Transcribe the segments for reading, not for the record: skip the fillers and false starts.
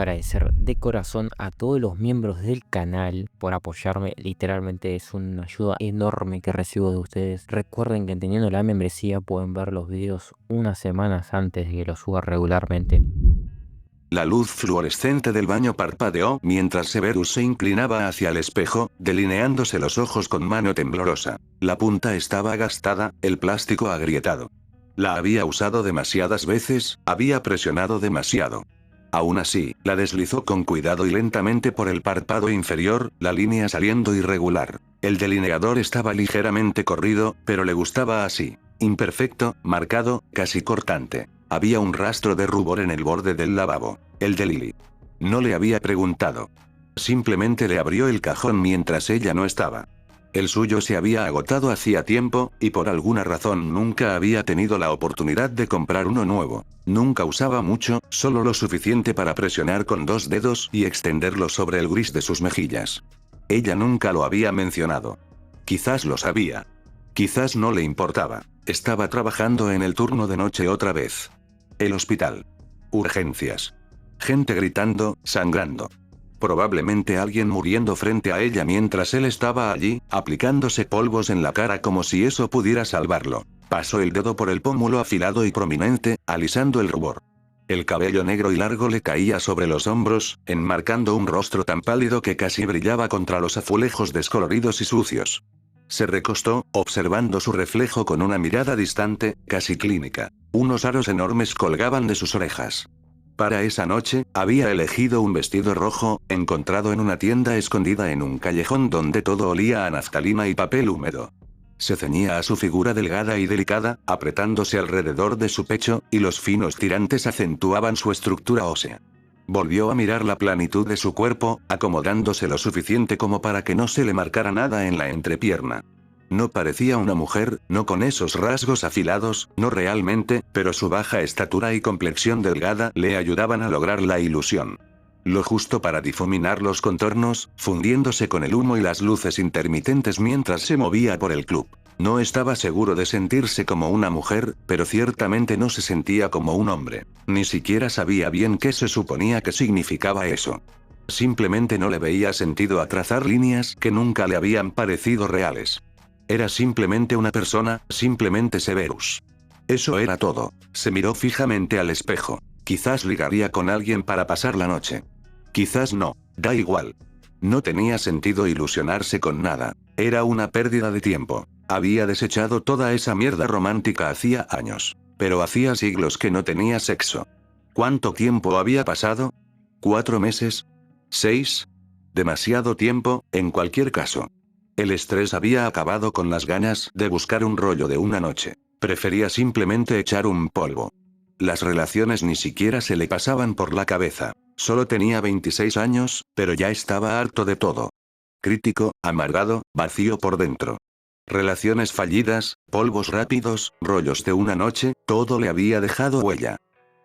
agradecer de corazón a todos los miembros del canal por apoyarme. Literalmente es una ayuda enorme que recibo de ustedes. Recuerden que teniendo la membresía pueden ver los videos unas semanas antes de que los suba regularmente. La luz fluorescente del baño parpadeó mientras Severus se inclinaba hacia el espejo, delineándose los ojos con mano temblorosa. La punta estaba gastada, el plástico agrietado. La había usado demasiadas veces, había presionado demasiado. Aún así, la deslizó con cuidado y lentamente por el párpado inferior, la línea saliendo irregular. El delineador estaba ligeramente corrido, pero le gustaba así. Imperfecto, marcado, casi cortante. Había un rastro de rubor en el borde del lavabo. El de Lily. No le había preguntado. Simplemente le abrió el cajón mientras ella no estaba. El suyo se había agotado hacía tiempo, y por alguna razón nunca había tenido la oportunidad de comprar uno nuevo. Nunca usaba mucho, solo lo suficiente para presionar con 2 dedos y extenderlo sobre el gris de sus mejillas. Ella nunca lo había mencionado. Quizás lo sabía. Quizás no le importaba. Estaba trabajando en el turno de noche otra vez. El hospital. Urgencias. Gente gritando, sangrando. Probablemente alguien muriendo frente a ella mientras él estaba allí, aplicándose polvos en la cara como si eso pudiera salvarlo. Pasó el dedo por el pómulo afilado y prominente, alisando el rubor. El cabello negro y largo le caía sobre los hombros, enmarcando un rostro tan pálido que casi brillaba contra los azulejos descoloridos y sucios. Se recostó, observando su reflejo con una mirada distante, casi clínica. Unos aros enormes colgaban de sus orejas. Para esa noche, había elegido un vestido rojo, encontrado en una tienda escondida en un callejón donde todo olía a naftalina y papel húmedo. Se ceñía a su figura delgada y delicada, apretándose alrededor de su pecho, y los finos tirantes acentuaban su estructura ósea. Volvió a mirar la planitud de su cuerpo, acomodándose lo suficiente como para que no se le marcara nada en la entrepierna. No parecía una mujer, no con esos rasgos afilados, no realmente, pero su baja estatura y complexión delgada le ayudaban a lograr la ilusión. Lo justo para difuminar los contornos, fundiéndose con el humo y las luces intermitentes mientras se movía por el club. No estaba seguro de sentirse como una mujer, pero ciertamente no se sentía como un hombre. Ni siquiera sabía bien qué se suponía que significaba eso. Simplemente no le veía sentido a trazar líneas que nunca le habían parecido reales. Era simplemente una persona, simplemente Severus. Eso era todo. Se miró fijamente al espejo. Quizás ligaría con alguien para pasar la noche. Quizás no, da igual. No tenía sentido ilusionarse con nada. Era una pérdida de tiempo. Había desechado toda esa mierda romántica hacía años. Pero hacía siglos que no tenía sexo. ¿Cuánto tiempo había pasado? ¿4 meses? ¿6? Demasiado tiempo, en cualquier caso. El estrés había acabado con las ganas de buscar un rollo de una noche. Prefería simplemente echar un polvo. Las relaciones ni siquiera se le pasaban por la cabeza. Solo tenía 26 años, pero ya estaba harto de todo. Crítico, amargado, vacío por dentro. Relaciones fallidas, polvos rápidos, rollos de una noche, todo le había dejado huella.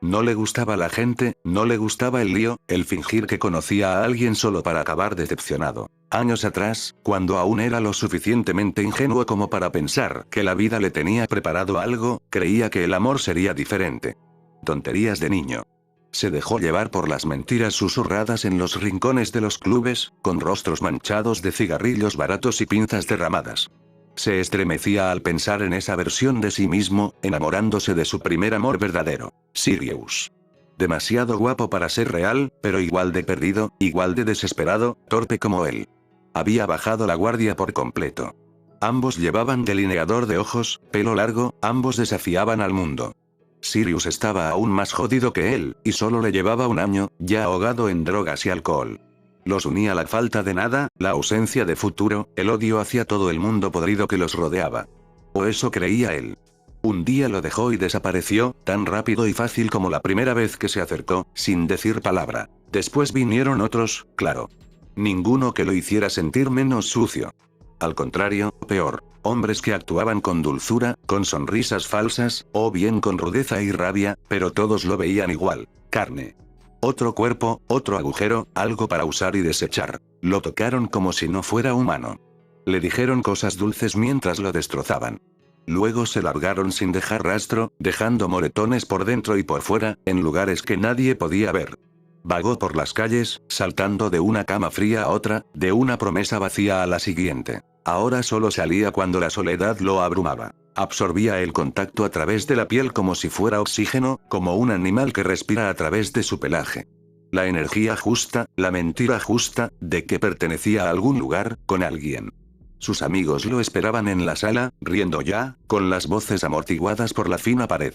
No le gustaba la gente, no le gustaba el lío, el fingir que conocía a alguien solo para acabar decepcionado. Años atrás, cuando aún era lo suficientemente ingenuo como para pensar que la vida le tenía preparado algo, creía que el amor sería diferente. Tonterías de niño. Se dejó llevar por las mentiras susurradas en los rincones de los clubes, con rostros manchados de cigarrillos baratos y pinzas derramadas. Se estremecía al pensar en esa versión de sí mismo, enamorándose de su primer amor verdadero, Sirius. Demasiado guapo para ser real, pero igual de perdido, igual de desesperado, torpe como él. Había bajado la guardia por completo. Ambos llevaban delineador de ojos, pelo largo, ambos desafiaban al mundo. Sirius estaba aún más jodido que él, y solo le llevaba un año, ya ahogado en drogas y alcohol. Los unía la falta de nada, la ausencia de futuro, el odio hacia todo el mundo podrido que los rodeaba. O eso creía él. Un día lo dejó y desapareció, tan rápido y fácil como la primera vez que se acercó, sin decir palabra. Después vinieron otros, claro. Ninguno que lo hiciera sentir menos sucio. Al contrario, peor. Hombres que actuaban con dulzura, con sonrisas falsas, o bien con rudeza y rabia, pero todos lo veían igual. Carne. Otro cuerpo, otro agujero, algo para usar y desechar. Lo tocaron como si no fuera humano. Le dijeron cosas dulces mientras lo destrozaban. Luego se largaron sin dejar rastro, dejando moretones por dentro y por fuera, en lugares que nadie podía ver. Vagó por las calles, saltando de una cama fría a otra, de una promesa vacía a la siguiente. Ahora solo salía cuando la soledad lo abrumaba. Absorbía el contacto a través de la piel como si fuera oxígeno, como un animal que respira a través de su pelaje. La energía justa, la mentira justa, de que pertenecía a algún lugar, con alguien. Sus amigos lo esperaban en la sala, riendo ya, con las voces amortiguadas por la fina pared.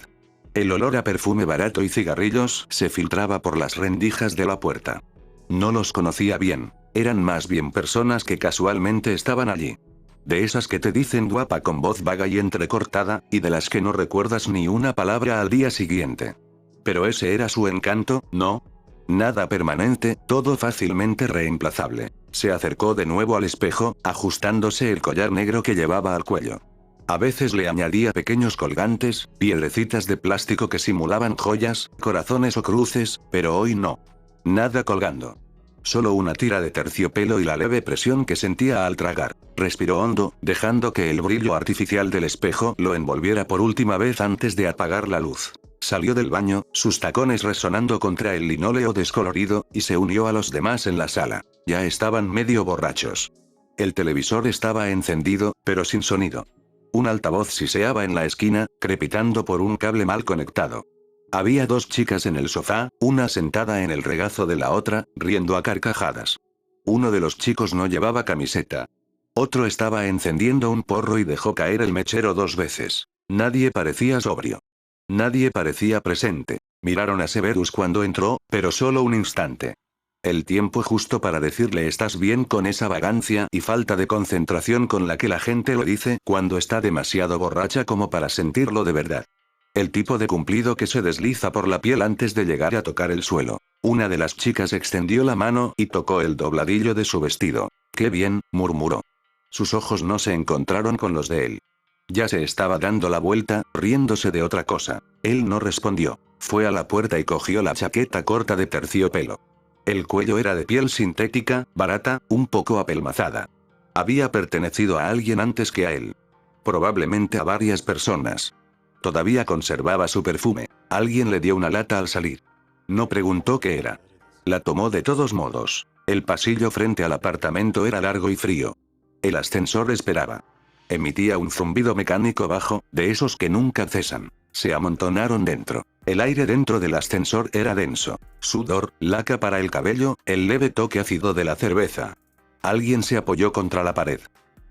El olor a perfume barato y cigarrillos se filtraba por las rendijas de la puerta. No los conocía bien, eran más bien personas que casualmente estaban allí. De esas que te dicen guapa con voz vaga y entrecortada, y de las que no recuerdas ni una palabra al día siguiente. Pero ese era su encanto, ¿no? Nada permanente, todo fácilmente reemplazable. Se acercó de nuevo al espejo, ajustándose el collar negro que llevaba al cuello. A veces le añadía pequeños colgantes, piedrecitas de plástico que simulaban joyas, corazones o cruces, pero hoy no. Nada colgando. Solo una tira de terciopelo y la leve presión que sentía al tragar. Respiró hondo, dejando que el brillo artificial del espejo lo envolviera por última vez antes de apagar la luz. Salió del baño, sus tacones resonando contra el linóleo descolorido, y se unió a los demás en la sala. Ya estaban medio borrachos. El televisor estaba encendido, pero sin sonido. Un altavoz siseaba en la esquina, crepitando por un cable mal conectado. Había dos chicas en el sofá, una sentada en el regazo de la otra, riendo a carcajadas. Uno de los chicos no llevaba camiseta. Otro estaba encendiendo un porro y dejó caer el mechero 2 veces. Nadie parecía sobrio. Nadie parecía presente. Miraron a Severus cuando entró, pero solo un instante. El tiempo justo para decirle estás bien con esa vagancia y falta de concentración con la que la gente lo dice cuando está demasiado borracha como para sentirlo de verdad. El tipo de cumplido que se desliza por la piel antes de llegar a tocar el suelo. Una de las chicas extendió la mano y tocó el dobladillo de su vestido. «Qué bien», murmuró. Sus ojos no se encontraron con los de él. Ya se estaba dando la vuelta, riéndose de otra cosa. Él no respondió. Fue a la puerta y cogió la chaqueta corta de terciopelo. El cuello era de piel sintética, barata, un poco apelmazada. Había pertenecido a alguien antes que a él. Probablemente a varias personas. Todavía conservaba su perfume. Alguien le dio una lata al salir. No preguntó qué era. La tomó de todos modos. El pasillo frente al apartamento era largo y frío. El ascensor esperaba. Emitía un zumbido mecánico bajo, de esos que nunca cesan. Se amontonaron dentro. El aire dentro del ascensor era denso. Sudor, laca para el cabello, el leve toque ácido de la cerveza. Alguien se apoyó contra la pared.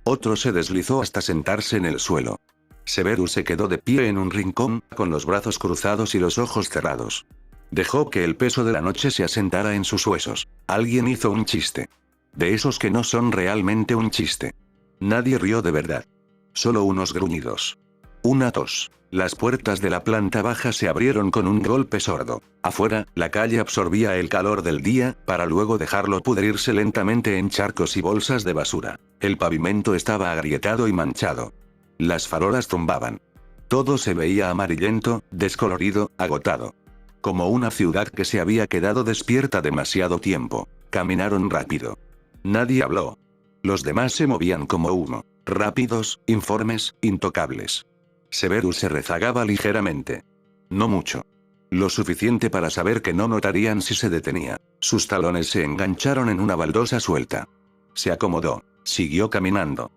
Otro se deslizó hasta sentarse en el suelo. Severus se quedó de pie en un rincón, con los brazos cruzados y los ojos cerrados. Dejó que el peso de la noche se asentara en sus huesos. Alguien hizo un chiste. De esos que no son realmente un chiste. Nadie rió de verdad. Solo unos gruñidos. Una tos. Las puertas de la planta baja se abrieron con un golpe sordo. Afuera, la calle absorbía el calor del día, para luego dejarlo pudrirse lentamente en charcos y bolsas de basura. El pavimento estaba agrietado y manchado. Las farolas zumbaban. Todo se veía amarillento, descolorido, agotado. Como una ciudad que se había quedado despierta demasiado tiempo. Caminaron rápido. Nadie habló. Los demás se movían como humo. Rápidos, informes, intocables. Severus se rezagaba ligeramente. No mucho. Lo suficiente para saber que no notarían si se detenía. Sus talones se engancharon en una baldosa suelta. Se acomodó. Siguió caminando.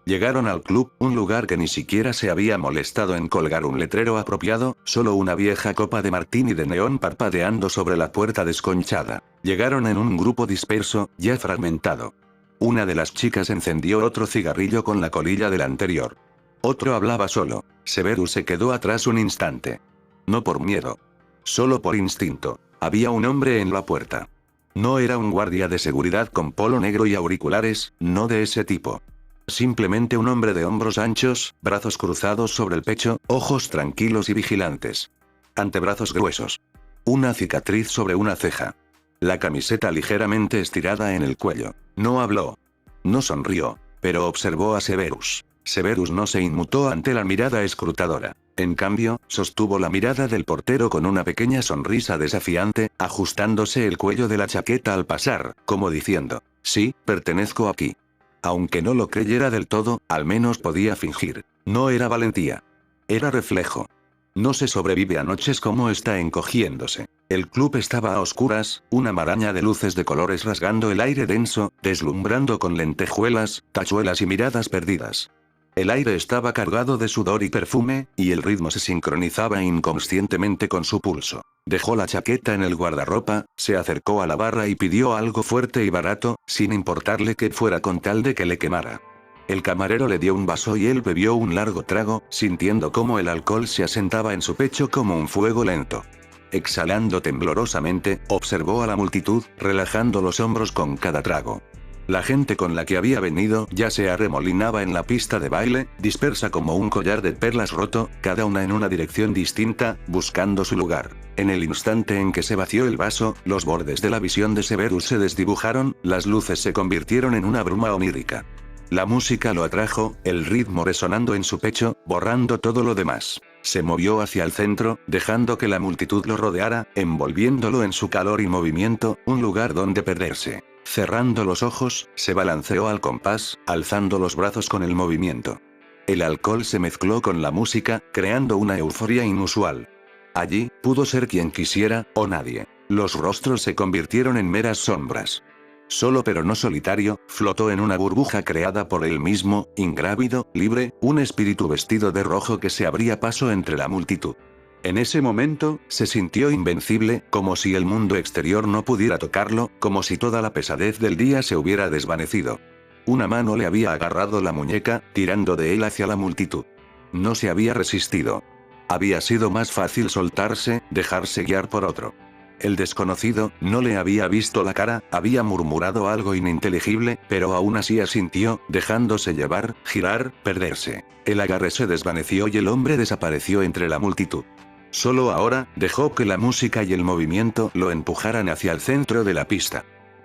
Llegaron al club, un lugar que ni siquiera se había molestado en colgar un letrero apropiado, solo una vieja copa de martini de neón parpadeando sobre la puerta desconchada. Llegaron en un grupo disperso, ya fragmentado. Una de las chicas encendió otro cigarrillo con la colilla del anterior. Otro hablaba solo. Severus se quedó atrás un instante. No por miedo. Solo por instinto. Había un hombre en la puerta. No era un guardia de seguridad con polo negro y auriculares, no de ese tipo. Simplemente un hombre de hombros anchos, brazos cruzados sobre el pecho, ojos tranquilos y vigilantes. Antebrazos gruesos. Una cicatriz sobre una ceja. La camiseta ligeramente estirada en el cuello. No habló. No sonrió, pero observó a Severus. Severus no se inmutó ante la mirada escrutadora. En cambio, sostuvo la mirada del portero con una pequeña sonrisa desafiante, ajustándose el cuello de la chaqueta al pasar, como diciendo, sí, pertenezco aquí. Aunque no lo creyera del todo, al menos podía fingir. No era valentía. Era reflejo. No se sobrevive a noches como está encogiéndose. El club estaba a oscuras, una maraña de luces de colores rasgando el aire denso, deslumbrando con lentejuelas, tachuelas y miradas perdidas. El aire estaba cargado de sudor y perfume, y el ritmo se sincronizaba inconscientemente con su pulso. Dejó la chaqueta en el guardarropa, se acercó a la barra y pidió algo fuerte y barato, sin importarle que fuera con tal de que le quemara. El camarero le dio un vaso y él bebió un largo trago, sintiendo cómo el alcohol se asentaba en su pecho como un fuego lento. Exhalando temblorosamente, observó a la multitud, relajando los hombros con cada trago. La gente con la que había venido ya se arremolinaba en la pista de baile, dispersa como un collar de perlas roto, cada una en una dirección distinta, buscando su lugar. En el instante en que se vació el vaso, los bordes de la visión de Severus se desdibujaron, las luces se convirtieron en una bruma onírica. La música lo atrajo, el ritmo resonando en su pecho, borrando todo lo demás. Se movió hacia el centro, dejando que la multitud lo rodeara, envolviéndolo en su calor y movimiento, un lugar donde perderse. Cerrando los ojos, se balanceó al compás, alzando los brazos con el movimiento. El alcohol se mezcló con la música, creando una euforia inusual. Allí, pudo ser quien quisiera, o nadie. Los rostros se convirtieron en meras sombras. Solo pero no solitario, flotó en una burbuja creada por él mismo, ingrávido, libre, un espíritu vestido de rojo que se abría paso entre la multitud. En ese momento, se sintió invencible, como si el mundo exterior no pudiera tocarlo, como si toda la pesadez del día se hubiera desvanecido. Una mano le había agarrado la muñeca, tirando de él hacia la multitud. No se había resistido. Había sido más fácil soltarse, dejarse guiar por otro. El desconocido no le había visto la cara, había murmurado algo ininteligible, pero aún así asintió, dejándose llevar, girar, perderse. El agarre se desvaneció y el hombre desapareció entre la multitud. Solo ahora, dejó que la música y el movimiento lo empujaran hacia el centro de la pista.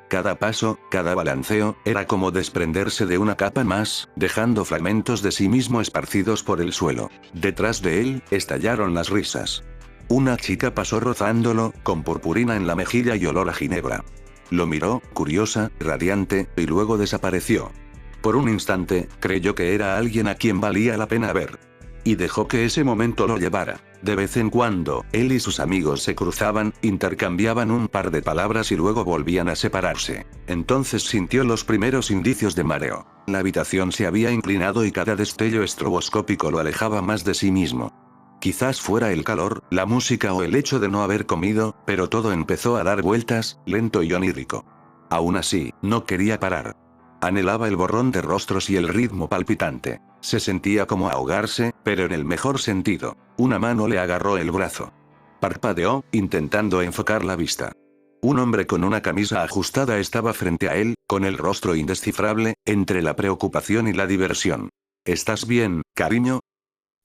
Cada paso, cada balanceo, era como desprenderse de una capa más, dejando fragmentos de sí mismo esparcidos por el suelo. Detrás de él, estallaron las risas. Una chica pasó rozándolo, con purpurina en la mejilla y olor a ginebra. Lo miró, curiosa, radiante, y luego desapareció. Por un instante, creyó que era alguien a quien valía la pena ver. Y dejó que ese momento lo llevara. De vez en cuando, él y sus amigos se cruzaban, intercambiaban un par de palabras y luego volvían a separarse. Entonces sintió los primeros indicios de mareo. La habitación se había inclinado y cada destello estroboscópico lo alejaba más de sí mismo. Quizás fuera el calor, la música o el hecho de no haber comido, pero todo empezó a dar vueltas, lento y onírico. Aún así, no quería parar. Anhelaba el borrón de rostros y el ritmo palpitante. Se sentía como ahogarse, pero en el mejor sentido. Una mano le agarró el brazo. Parpadeó, intentando enfocar la vista. Un hombre con una camisa ajustada estaba frente a él, con el rostro indescifrable, entre la preocupación y la diversión. ¿Estás bien, cariño?,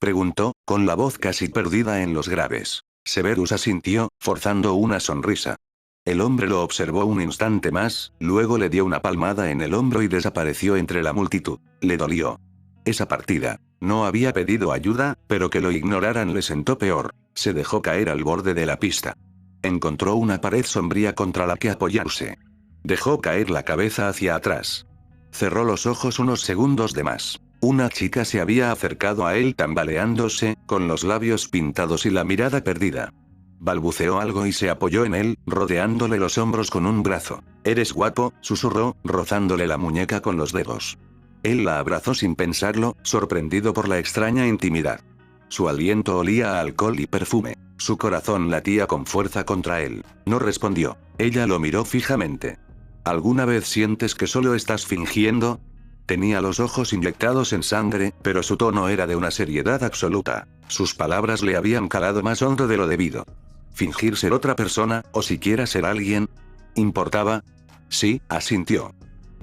preguntó, con la voz casi perdida en los graves. Severus asintió, forzando una sonrisa. El hombre lo observó un instante más, luego le dio una palmada en el hombro y desapareció entre la multitud. Le dolió. Esa partida. No había pedido ayuda, pero que lo ignoraran le sentó peor. Se dejó caer al borde de la pista. Encontró una pared sombría contra la que apoyarse. Dejó caer la cabeza hacia atrás. Cerró los ojos unos segundos de más. Una chica se había acercado a él tambaleándose, con los labios pintados y la mirada perdida. Balbuceó algo y se apoyó en él, rodeándole los hombros con un brazo. «Eres guapo», susurró, rozándole la muñeca con los dedos. Él la abrazó sin pensarlo, sorprendido por la extraña intimidad. Su aliento olía a alcohol y perfume. Su corazón latía con fuerza contra él. No respondió. Ella lo miró fijamente. ¿Alguna vez sientes que solo estás fingiendo? Tenía los ojos inyectados en sangre, pero su tono era de una seriedad absoluta. Sus palabras le habían calado más hondo de lo debido. ¿Fingir ser otra persona, o siquiera ser alguien? ¿Importaba? Sí, asintió.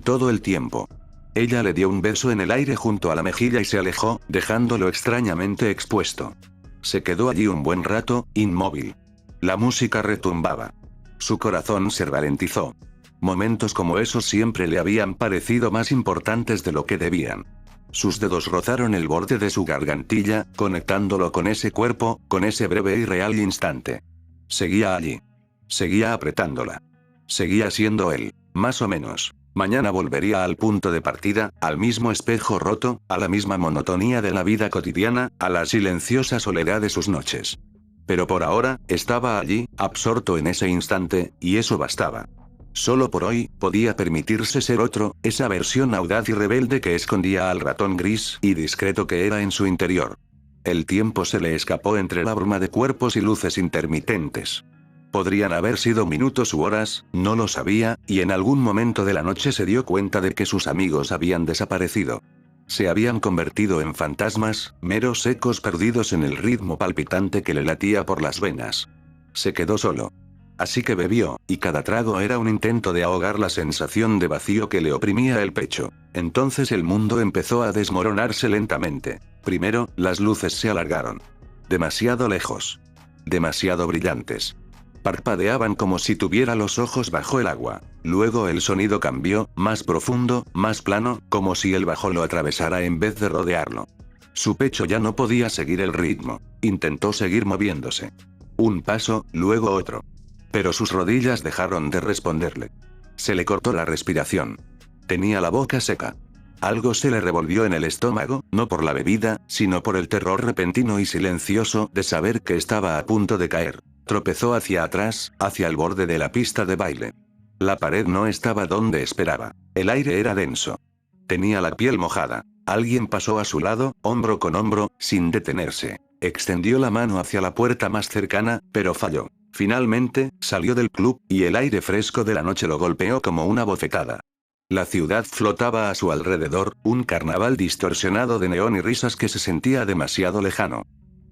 Todo el tiempo. Ella le dio un beso en el aire junto a la mejilla y se alejó, dejándolo extrañamente expuesto. Se quedó allí un buen rato, inmóvil. La música retumbaba. Su corazón se ralentizó. Momentos como esos siempre le habían parecido más importantes de lo que debían. Sus dedos rozaron el borde de su gargantilla, conectándolo con ese cuerpo, con ese breve y real instante. Seguía allí. Seguía apretándola. Seguía siendo él, más o menos. Mañana volvería al punto de partida, al mismo espejo roto, a la misma monotonía de la vida cotidiana, a la silenciosa soledad de sus noches. Pero por ahora, estaba allí, absorto en ese instante, y eso bastaba. Solo por hoy, podía permitirse ser otro, esa versión audaz y rebelde que escondía al ratón gris y discreto que era en su interior. El tiempo se le escapó entre la bruma de cuerpos y luces intermitentes. Podrían haber sido minutos u horas, no lo sabía, y en algún momento de la noche se dio cuenta de que sus amigos habían desaparecido. Se habían convertido en fantasmas, meros ecos perdidos en el ritmo palpitante que le latía por las venas. Se quedó solo. Así que bebió, y cada trago era un intento de ahogar la sensación de vacío que le oprimía el pecho. Entonces el mundo empezó a desmoronarse lentamente. Primero, las luces se alargaron. Demasiado lejos. Demasiado brillantes. Parpadeaban como si tuviera los ojos bajo el agua. Luego el sonido cambió, más profundo, más plano, como si el bajo lo atravesara en vez de rodearlo. Su pecho ya no podía seguir el ritmo. Intentó seguir moviéndose. Un paso, luego otro. Pero sus rodillas dejaron de responderle. Se le cortó la respiración. Tenía la boca seca. Algo se le revolvió en el estómago, no por la bebida, sino por el terror repentino y silencioso de saber que estaba a punto de caer. Tropezó hacia atrás, hacia el borde de la pista de baile. La pared no estaba donde esperaba. El aire era denso. Tenía la piel mojada. Alguien pasó a su lado, hombro con hombro, sin detenerse. Extendió la mano hacia la puerta más cercana, pero falló. Finalmente, salió del club, y el aire fresco de la noche lo golpeó como una bofetada. La ciudad flotaba a su alrededor, un carnaval distorsionado de neón y risas que se sentía demasiado lejano.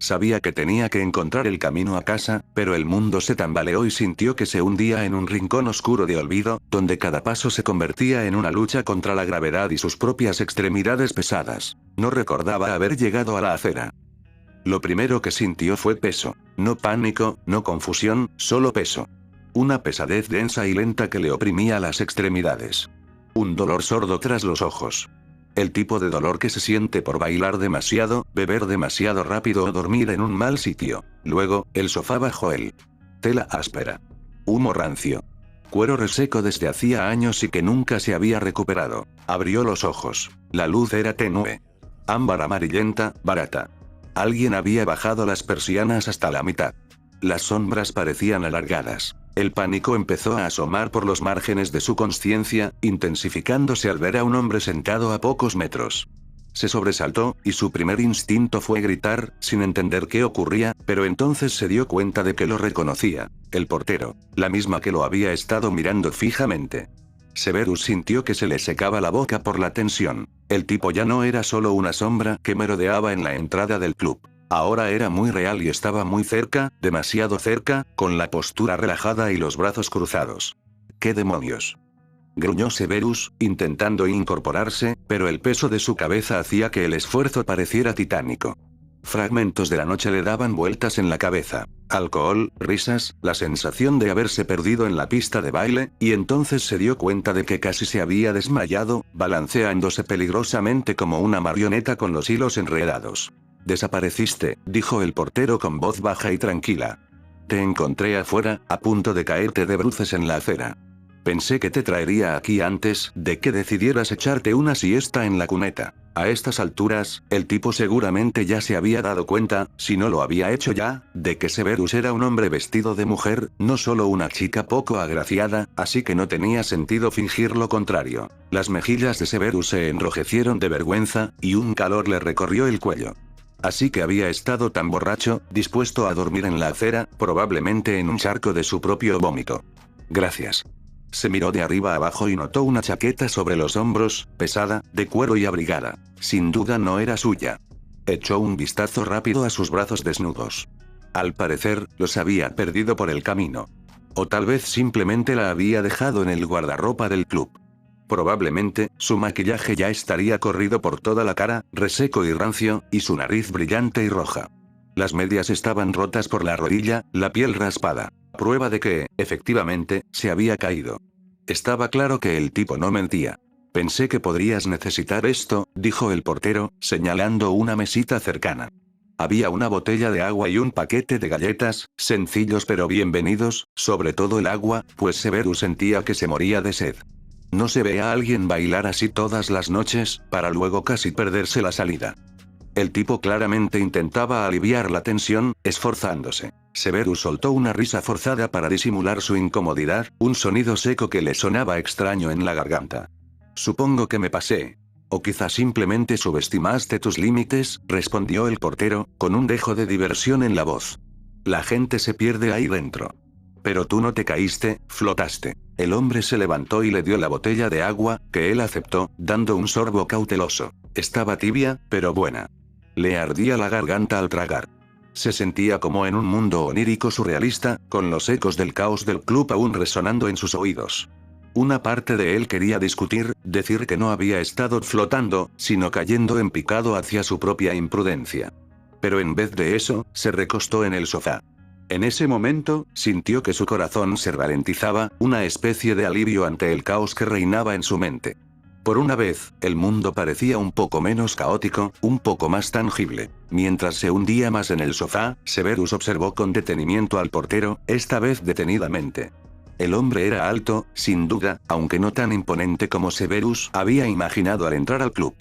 Sabía que tenía que encontrar el camino a casa, pero el mundo se tambaleó y sintió que se hundía en un rincón oscuro de olvido, donde cada paso se convertía en una lucha contra la gravedad y sus propias extremidades pesadas. No recordaba haber llegado a la acera. Lo primero que sintió fue peso. No pánico, no confusión, solo peso. Una pesadez densa y lenta que le oprimía las extremidades. Un dolor sordo tras los ojos. El tipo de dolor que se siente por bailar demasiado, beber demasiado rápido o dormir en un mal sitio. Luego, el sofá bajo él. Tela áspera. Humo rancio. Cuero reseco desde hacía años y que nunca se había recuperado. Abrió los ojos. La luz era tenue. Ámbar amarillenta, barata. Alguien había bajado las persianas hasta la mitad. Las sombras parecían alargadas. El pánico empezó a asomar por los márgenes de su conciencia, intensificándose al ver a un hombre sentado a pocos metros. Se sobresaltó, y su primer instinto fue gritar, sin entender qué ocurría, pero entonces se dio cuenta de que lo reconocía. El portero, la misma que lo había estado mirando fijamente. Severus sintió que se le secaba la boca por la tensión. El tipo ya no era solo una sombra que merodeaba en la entrada del club. Ahora era muy real y estaba muy cerca, demasiado cerca, con la postura relajada y los brazos cruzados. ¿Qué demonios? Gruñó Severus, intentando incorporarse, pero el peso de su cabeza hacía que el esfuerzo pareciera titánico. Fragmentos de la noche le daban vueltas en la cabeza. Alcohol, risas, la sensación de haberse perdido en la pista de baile, y entonces se dio cuenta de que casi se había desmayado, balanceándose peligrosamente como una marioneta con los hilos enredados. «Desapareciste», dijo el portero con voz baja y tranquila. «Te encontré afuera, a punto de caerte de bruces en la acera. Pensé que te traería aquí antes de que decidieras echarte una siesta en la cuneta». A estas alturas, el tipo seguramente ya se había dado cuenta, si no lo había hecho ya, de que Severus era un hombre vestido de mujer, no solo una chica poco agraciada, así que no tenía sentido fingir lo contrario. Las mejillas de Severus se enrojecieron de vergüenza, y un calor le recorrió el cuello. Así que había estado tan borracho, dispuesto a dormir en la acera, probablemente en un charco de su propio vómito. «Gracias». Se miró de arriba abajo y notó una chaqueta sobre los hombros, pesada, de cuero y abrigada. Sin duda no era suya. Echó un vistazo rápido a sus brazos desnudos. Al parecer, los había perdido por el camino. O tal vez simplemente la había dejado en el guardarropa del club. Probablemente, su maquillaje ya estaría corrido por toda la cara, reseco y rancio, y su nariz brillante y roja. Las medias estaban rotas por la rodilla, la piel raspada. Prueba de que, efectivamente, se había caído. Estaba claro que el tipo no mentía. «Pensé que podrías necesitar esto», dijo el portero, señalando una mesita cercana. Había una botella de agua y un paquete de galletas, sencillos pero bienvenidos, sobre todo el agua, pues Severus sentía que se moría de sed. No se ve a alguien bailar así todas las noches, para luego casi perderse la salida. El tipo claramente intentaba aliviar la tensión, esforzándose. Severus soltó una risa forzada para disimular su incomodidad, un sonido seco que le sonaba extraño en la garganta. Supongo que me pasé. O quizá simplemente subestimaste tus límites, respondió el portero, con un dejo de diversión en la voz. La gente se pierde ahí dentro. Pero tú no te caíste, flotaste. El hombre se levantó y le dio la botella de agua, que él aceptó, dando un sorbo cauteloso. Estaba tibia, pero buena. Le ardía la garganta al tragar. Se sentía como en un mundo onírico surrealista, con los ecos del caos del club aún resonando en sus oídos. Una parte de él quería discutir, decir que no había estado flotando, sino cayendo en picado hacia su propia imprudencia. Pero en vez de eso, se recostó en el sofá. En ese momento, sintió que su corazón se ralentizaba, una especie de alivio ante el caos que reinaba en su mente. Por una vez, el mundo parecía un poco menos caótico, un poco más tangible. Mientras se hundía más en el sofá, Severus observó con detenimiento al portero, esta vez detenidamente. El hombre era alto, sin duda, aunque no tan imponente como Severus había imaginado al entrar al club.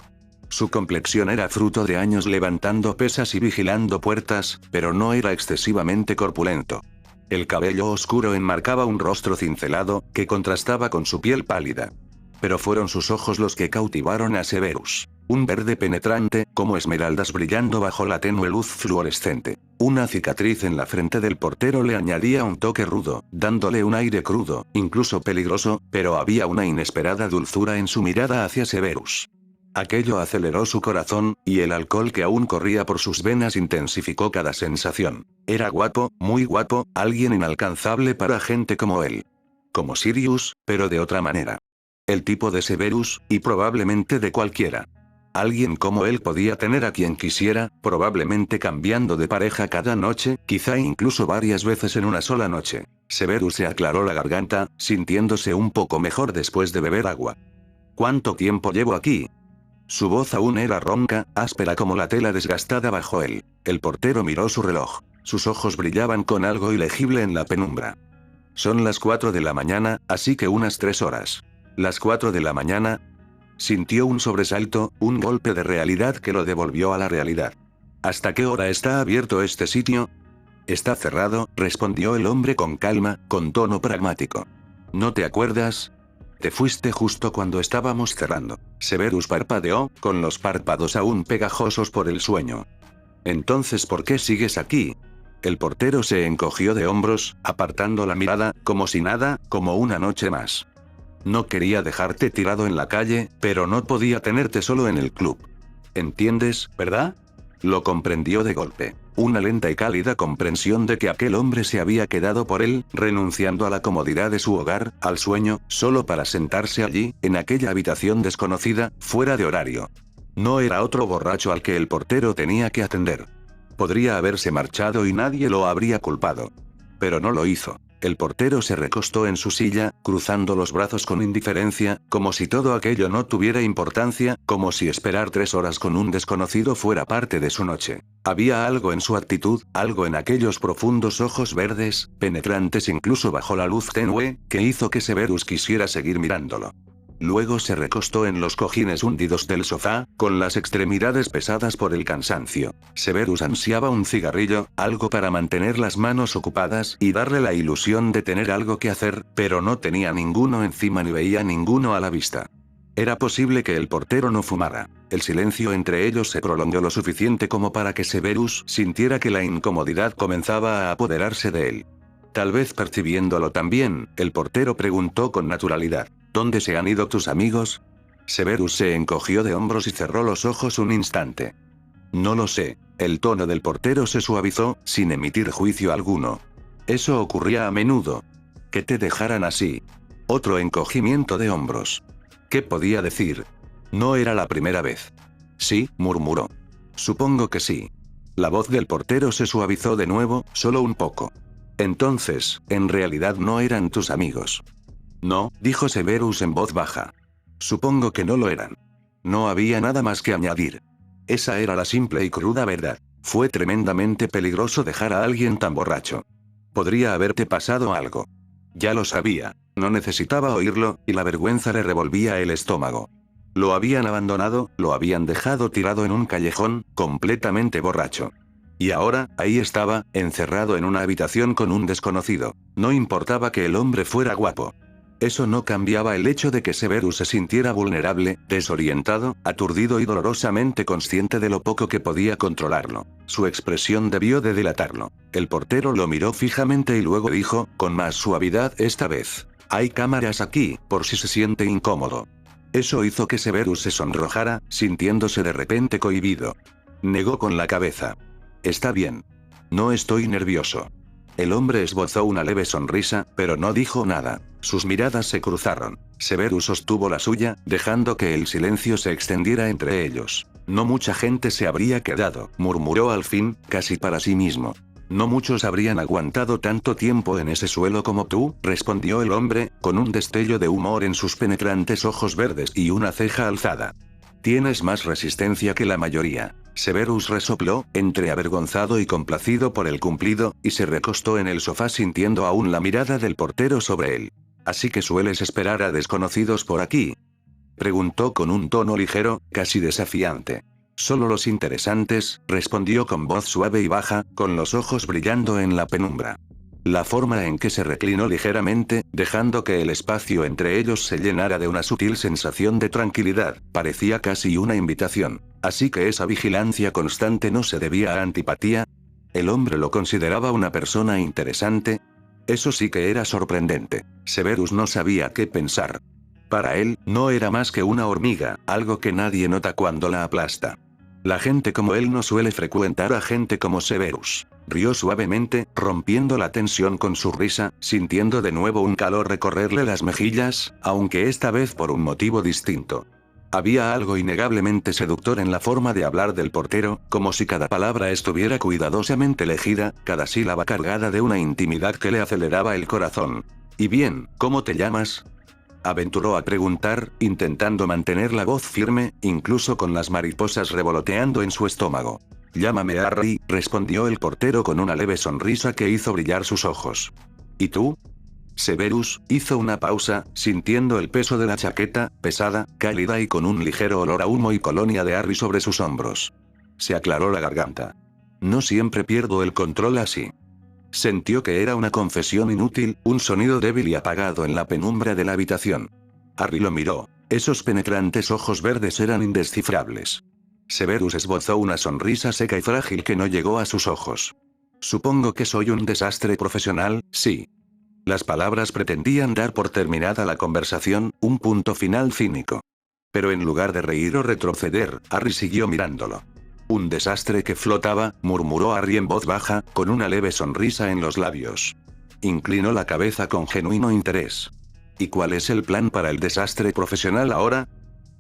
Su complexión era fruto de años levantando pesas y vigilando puertas, pero no era excesivamente corpulento. El cabello oscuro enmarcaba un rostro cincelado, que contrastaba con su piel pálida. Pero fueron sus ojos los que cautivaron a Severus. Un verde penetrante, como esmeraldas brillando bajo la tenue luz fluorescente. Una cicatriz en la frente del portero le añadía un toque rudo, dándole un aire crudo, incluso peligroso, pero había una inesperada dulzura en su mirada hacia Severus. Aquello aceleró su corazón, y el alcohol que aún corría por sus venas intensificó cada sensación. Era guapo, muy guapo, alguien inalcanzable para gente como él. Como Sirius, pero de otra manera. El tipo de Severus, y probablemente de cualquiera. Alguien como él podía tener a quien quisiera, probablemente cambiando de pareja cada noche, quizá incluso varias veces en una sola noche. Severus se aclaró la garganta, sintiéndose un poco mejor después de beber agua. ¿Cuánto tiempo llevo aquí? Su voz aún era ronca, áspera como la tela desgastada bajo él. El portero miró su reloj. Sus ojos brillaban con algo ilegible en la penumbra. Son las 4 de la mañana, así que unas 3 horas. Las 4 de la mañana. Sintió un sobresalto, un golpe de realidad que lo devolvió a la realidad. ¿Hasta qué hora está abierto este sitio? Está cerrado, respondió el hombre con calma, con tono pragmático. ¿No te acuerdas? Te fuiste justo cuando estábamos cerrando. Severus parpadeó, con los párpados aún pegajosos por el sueño. Entonces, ¿por qué sigues aquí? El portero se encogió de hombros, apartando la mirada, como si nada, como una noche más. No quería dejarte tirado en la calle, pero no podía tenerte solo en el club. ¿Entiendes, verdad? Lo comprendió de golpe. Una lenta y cálida comprensión de que aquel hombre se había quedado por él, renunciando a la comodidad de su hogar, al sueño, solo para sentarse allí, en aquella habitación desconocida, fuera de horario. No era otro borracho al que el portero tenía que atender. Podría haberse marchado y nadie lo habría culpado. Pero no lo hizo. El portero se recostó en su silla, cruzando los brazos con indiferencia, como si todo aquello no tuviera importancia, como si esperar 3 horas con un desconocido fuera parte de su noche. Había algo en su actitud, algo en aquellos profundos ojos verdes, penetrantes incluso bajo la luz tenue, que hizo que Severus quisiera seguir mirándolo. Luego se recostó en los cojines hundidos del sofá, con las extremidades pesadas por el cansancio. Severus ansiaba un cigarrillo, algo para mantener las manos ocupadas y darle la ilusión de tener algo que hacer, pero no tenía ninguno encima ni veía ninguno a la vista. Era posible que el portero no fumara. El silencio entre ellos se prolongó lo suficiente como para que Severus sintiera que la incomodidad comenzaba a apoderarse de él. Tal vez percibiéndolo también, el portero preguntó con naturalidad. ¿Dónde se han ido tus amigos? Severus se encogió de hombros y cerró los ojos un instante. No lo sé. El tono del portero se suavizó, sin emitir juicio alguno. Eso ocurría a menudo. Que te dejaran así. Otro encogimiento de hombros. ¿Qué podía decir? No era la primera vez. Sí, murmuró. Supongo que sí. La voz del portero se suavizó de nuevo, solo un poco. Entonces, en realidad no eran tus amigos. No, dijo Severus en voz baja. Supongo que no lo eran. No había nada más que añadir. Esa era la simple y cruda verdad. Fue tremendamente peligroso dejar a alguien tan borracho. Podría haberte pasado algo. Ya lo sabía. No necesitaba oírlo, y la vergüenza le revolvía el estómago. Lo habían abandonado, lo habían dejado tirado en un callejón, completamente borracho. Y ahora, ahí estaba, encerrado en una habitación con un desconocido. No importaba que el hombre fuera guapo. Eso no cambiaba el hecho de que Severus se sintiera vulnerable, desorientado, aturdido y dolorosamente consciente de lo poco que podía controlarlo. Su expresión debió de delatarlo. El portero lo miró fijamente y luego dijo, con más suavidad esta vez: hay cámaras aquí, por si se siente incómodo. Eso hizo que Severus se sonrojara, sintiéndose de repente cohibido. Negó con la cabeza. Está bien. No estoy nervioso. El hombre esbozó una leve sonrisa, pero no dijo nada. Sus miradas se cruzaron. Severus sostuvo la suya, dejando que el silencio se extendiera entre ellos. No mucha gente se habría quedado, murmuró al fin, casi para sí mismo. No muchos habrían aguantado tanto tiempo en ese suelo como tú, respondió el hombre, con un destello de humor en sus penetrantes ojos verdes y una ceja alzada. Tienes más resistencia que la mayoría. Severus resopló, entre avergonzado y complacido por el cumplido, y se recostó en el sofá sintiendo aún la mirada del portero sobre él. ¿Así que sueles esperar a desconocidos por aquí?, preguntó con un tono ligero, casi desafiante. Solo los interesantes, respondió con voz suave y baja, con los ojos brillando en la penumbra. La forma en que se reclinó ligeramente, dejando que el espacio entre ellos se llenara de una sutil sensación de tranquilidad, parecía casi una invitación. Así que esa vigilancia constante no se debía a antipatía. ¿El hombre lo consideraba una persona interesante? Eso sí que era sorprendente. Severus no sabía qué pensar. Para él, no era más que una hormiga, algo que nadie nota cuando la aplasta. La gente como él no suele frecuentar a gente como Severus. Rió suavemente, rompiendo la tensión con su risa, sintiendo de nuevo un calor recorrerle las mejillas, aunque esta vez por un motivo distinto. Había algo innegablemente seductor en la forma de hablar del portero, como si cada palabra estuviera cuidadosamente elegida, cada sílaba cargada de una intimidad que le aceleraba el corazón. «¿Y bien, cómo te llamas?», aventuró a preguntar, intentando mantener la voz firme, incluso con las mariposas revoloteando en su estómago. «Llámame Harry», respondió el portero con una leve sonrisa que hizo brillar sus ojos. «¿Y tú?». Severus hizo una pausa, sintiendo el peso de la chaqueta, pesada, cálida y con un ligero olor a humo y colonia de Harry sobre sus hombros. Se aclaró la garganta. «No siempre pierdo el control así». Sintió que era una confesión inútil, un sonido débil y apagado en la penumbra de la habitación. Harry lo miró. Esos penetrantes ojos verdes eran indescifrables. Severus esbozó una sonrisa seca y frágil que no llegó a sus ojos. «Supongo que soy un desastre profesional, sí». Las palabras pretendían dar por terminada la conversación, un punto final cínico. Pero en lugar de reír o retroceder, Harry siguió mirándolo. «Un desastre que flotaba», murmuró Harry en voz baja, con una leve sonrisa en los labios. Inclinó la cabeza con genuino interés. «¿Y cuál es el plan para el desastre profesional ahora?».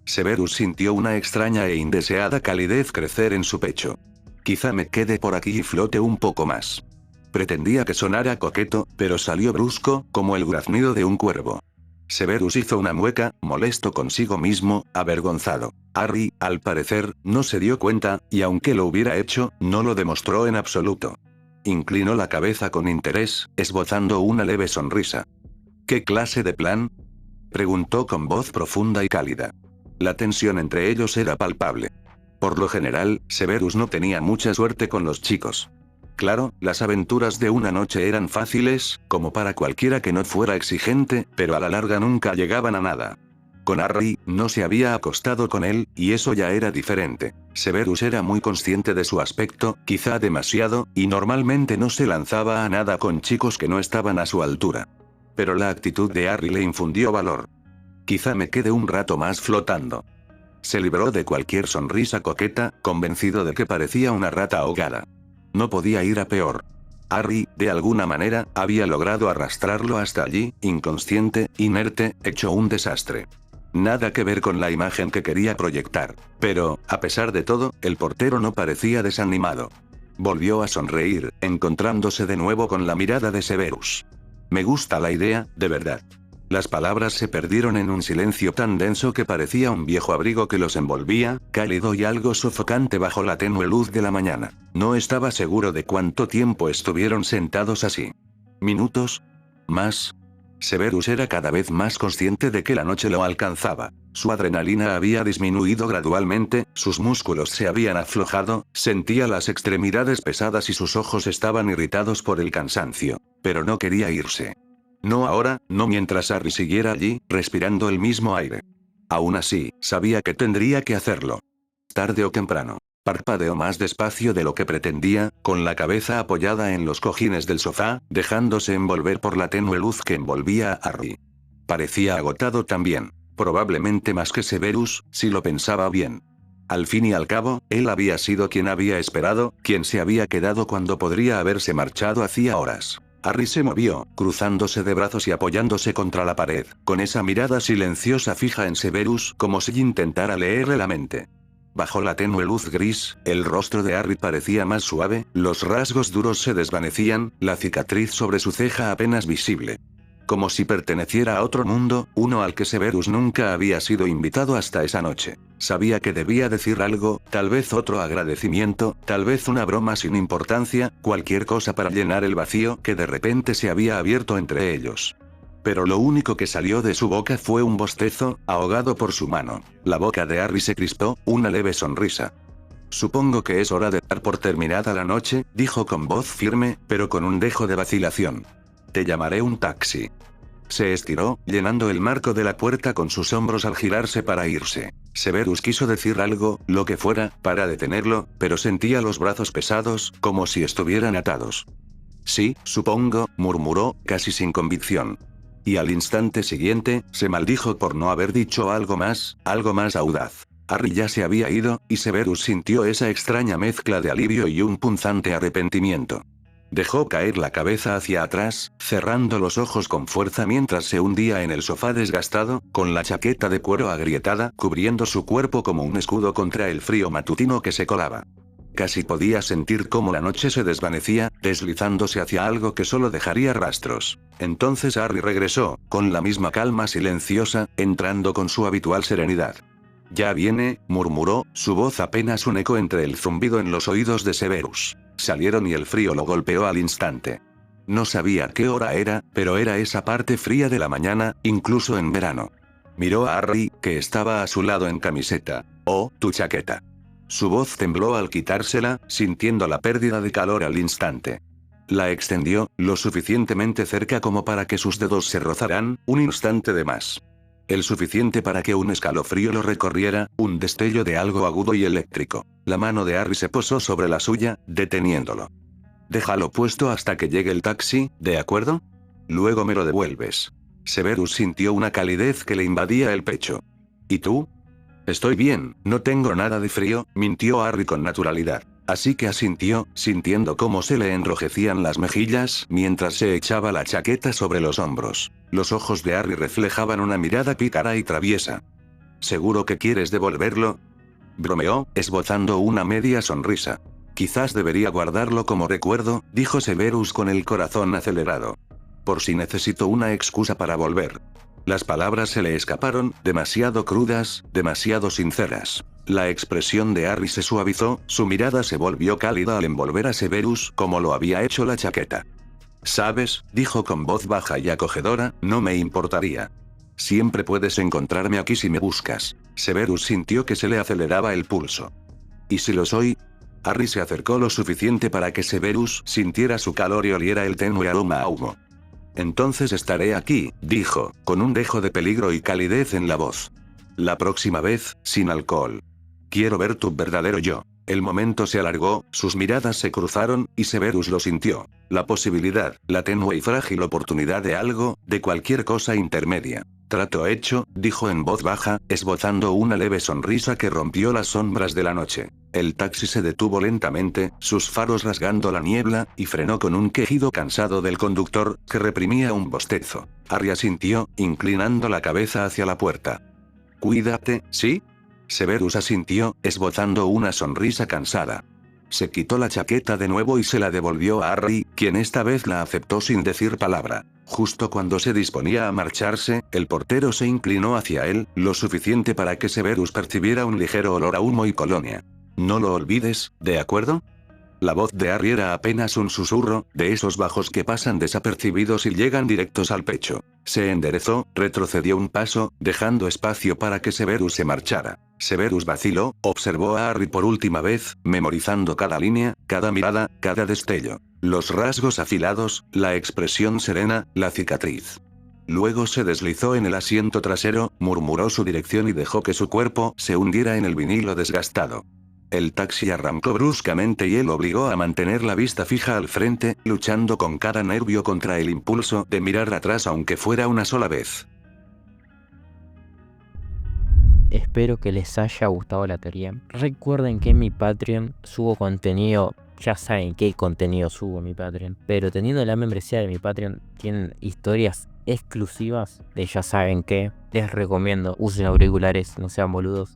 Severus sintió una extraña e indeseada calidez crecer en su pecho. «Quizá me quede por aquí y flote un poco más». Pretendía que sonara coqueto, pero salió brusco, como el graznido de un cuervo. Severus hizo una mueca, molesto consigo mismo, avergonzado. Harry, al parecer, no se dio cuenta, y aunque lo hubiera hecho, no lo demostró en absoluto. Inclinó la cabeza con interés, esbozando una leve sonrisa. «¿Qué clase de plan?», preguntó con voz profunda y cálida. La tensión entre ellos era palpable. Por lo general, Severus no tenía mucha suerte con los chicos. Claro, las aventuras de una noche eran fáciles, como para cualquiera que no fuera exigente, pero a la larga nunca llegaban a nada. Con Harry, no se había acostado con él, y eso ya era diferente. Severus era muy consciente de su aspecto, quizá demasiado, y normalmente no se lanzaba a nada con chicos que no estaban a su altura. Pero la actitud de Harry le infundió valor. «Quizá me quede un rato más flotando». Se libró de cualquier sonrisa coqueta, convencido de que parecía una rata ahogada. No podía ir a peor. Harry, de alguna manera, había logrado arrastrarlo hasta allí, inconsciente, inerte, hecho un desastre. Nada que ver con la imagen que quería proyectar. Pero, a pesar de todo, el portero no parecía desanimado. Volvió a sonreír, encontrándose de nuevo con la mirada de Severus. «Me gusta la idea, de verdad». Las palabras se perdieron en un silencio tan denso que parecía un viejo abrigo que los envolvía, cálido y algo sofocante bajo la tenue luz de la mañana. No estaba seguro de cuánto tiempo estuvieron sentados así. ¿Minutos? ¿Más? Severus era cada vez más consciente de que la noche lo alcanzaba. Su adrenalina había disminuido gradualmente, sus músculos se habían aflojado, sentía las extremidades pesadas y sus ojos estaban irritados por el cansancio. Pero no quería irse. No ahora, no mientras Harry siguiera allí, respirando el mismo aire. Aún así, sabía que tendría que hacerlo. Tarde o temprano. Parpadeó más despacio de lo que pretendía, con la cabeza apoyada en los cojines del sofá, dejándose envolver por la tenue luz que envolvía a Harry. Parecía agotado también. Probablemente más que Severus, si lo pensaba bien. Al fin y al cabo, él había sido quien había esperado, quien se había quedado cuando podría haberse marchado hacía horas. Harry se movió, cruzándose de brazos y apoyándose contra la pared, con esa mirada silenciosa fija en Severus, como si intentara leerle la mente. Bajo la tenue luz gris, el rostro de Harry parecía más suave, los rasgos duros se desvanecían, la cicatriz sobre su ceja apenas visible. Como si perteneciera a otro mundo, uno al que Severus nunca había sido invitado hasta esa noche. Sabía que debía decir algo, tal vez otro agradecimiento, tal vez una broma sin importancia, cualquier cosa para llenar el vacío que de repente se había abierto entre ellos. Pero lo único que salió de su boca fue un bostezo, ahogado por su mano. La boca de Harry se crispó, una leve sonrisa. Supongo que es hora de dar por terminada la noche, dijo con voz firme, pero con un dejo de vacilación. Te llamaré un taxi. Se estiró, llenando el marco de la puerta con sus hombros al girarse para irse. Severus quiso decir algo, lo que fuera, para detenerlo, pero sentía los brazos pesados, como si estuvieran atados. Sí, supongo, murmuró, casi sin convicción. Y al instante siguiente, se maldijo por no haber dicho algo más audaz. Harry ya se había ido, y Severus sintió esa extraña mezcla de alivio y un punzante arrepentimiento. Dejó caer la cabeza hacia atrás, cerrando los ojos con fuerza mientras se hundía en el sofá desgastado, con la chaqueta de cuero agrietada, cubriendo su cuerpo como un escudo contra el frío matutino que se colaba. Casi podía sentir cómo la noche se desvanecía, deslizándose hacia algo que solo dejaría rastros. Entonces Harry regresó, con la misma calma silenciosa, entrando con su habitual serenidad. Ya viene, murmuró, su voz apenas un eco entre el zumbido en los oídos de Severus. Salieron y el frío lo golpeó al instante. No sabía qué hora era, pero era esa parte fría de la mañana, incluso en verano. Miró a Harry, que estaba a su lado en camiseta. Oh, tu chaqueta. Su voz tembló al quitársela, sintiendo la pérdida de calor al instante. La extendió, lo suficientemente cerca como para que sus dedos se rozaran, un instante de más. El suficiente para que un escalofrío lo recorriera, un destello de algo agudo y eléctrico. La mano de Harry se posó sobre la suya, deteniéndolo. Déjalo puesto hasta que llegue el taxi, ¿de acuerdo? Luego me lo devuelves. Severus sintió una calidez que le invadía el pecho. ¿Y tú? Estoy bien, no tengo nada de frío, mintió Harry con naturalidad. Así que asintió, sintiendo cómo se le enrojecían las mejillas mientras se echaba la chaqueta sobre los hombros. Los ojos de Harry reflejaban una mirada pícara y traviesa. ¿Seguro que quieres devolverlo? Bromeó, esbozando una media sonrisa. Quizás debería guardarlo como recuerdo, dijo Severus con el corazón acelerado. Por si necesito una excusa para volver. Las palabras se le escaparon, demasiado crudas, demasiado sinceras. La expresión de Harry se suavizó, su mirada se volvió cálida al envolver a Severus como lo había hecho la chaqueta. ¿Sabes?, dijo con voz baja y acogedora, no me importaría. Siempre puedes encontrarme aquí si me buscas. Severus sintió que se le aceleraba el pulso. ¿Y si lo soy? Harry se acercó lo suficiente para que Severus sintiera su calor y oliera el tenue aroma a humo. Entonces estaré aquí, dijo, con un dejo de peligro y calidez en la voz. La próxima vez, sin alcohol. Quiero ver tu verdadero yo. El momento se alargó, sus miradas se cruzaron, y Severus lo sintió. La posibilidad, la tenue y frágil oportunidad de algo, de cualquier cosa intermedia. Trato hecho, dijo en voz baja, esbozando una leve sonrisa que rompió las sombras de la noche. El taxi se detuvo lentamente, sus faros rasgando la niebla, y frenó con un quejido cansado del conductor, que reprimía un bostezo. Harry asintió, inclinando la cabeza hacia la puerta. «Cuídate, ¿sí?» Severus asintió, esbozando una sonrisa cansada. Se quitó la chaqueta de nuevo y se la devolvió a Harry, quien esta vez la aceptó sin decir palabra. Justo cuando se disponía a marcharse, el portero se inclinó hacia él, lo suficiente para que Severus percibiera un ligero olor a humo y colonia. «No lo olvides, ¿de acuerdo?» La voz de Harry era apenas un susurro, de esos bajos que pasan desapercibidos y llegan directos al pecho. Se enderezó, retrocedió un paso, dejando espacio para que Severus se marchara. Severus vaciló, observó a Harry por última vez, memorizando cada línea, cada mirada, cada destello. Los rasgos afilados, la expresión serena, la cicatriz. Luego se deslizó en el asiento trasero, murmuró su dirección y dejó que su cuerpo se hundiera en el vinilo desgastado. El taxi arrancó bruscamente y él obligó a mantener la vista fija al frente, luchando con cada nervio contra el impulso de mirar atrás aunque fuera una sola vez. Espero que les haya gustado la teoría. Recuerden que en mi Patreon subo contenido. Ya saben qué contenido subo en mi Patreon. Pero teniendo la membresía de mi Patreon, tienen historias exclusivas de ya saben qué. Les recomiendo, usen auriculares, no sean boludos.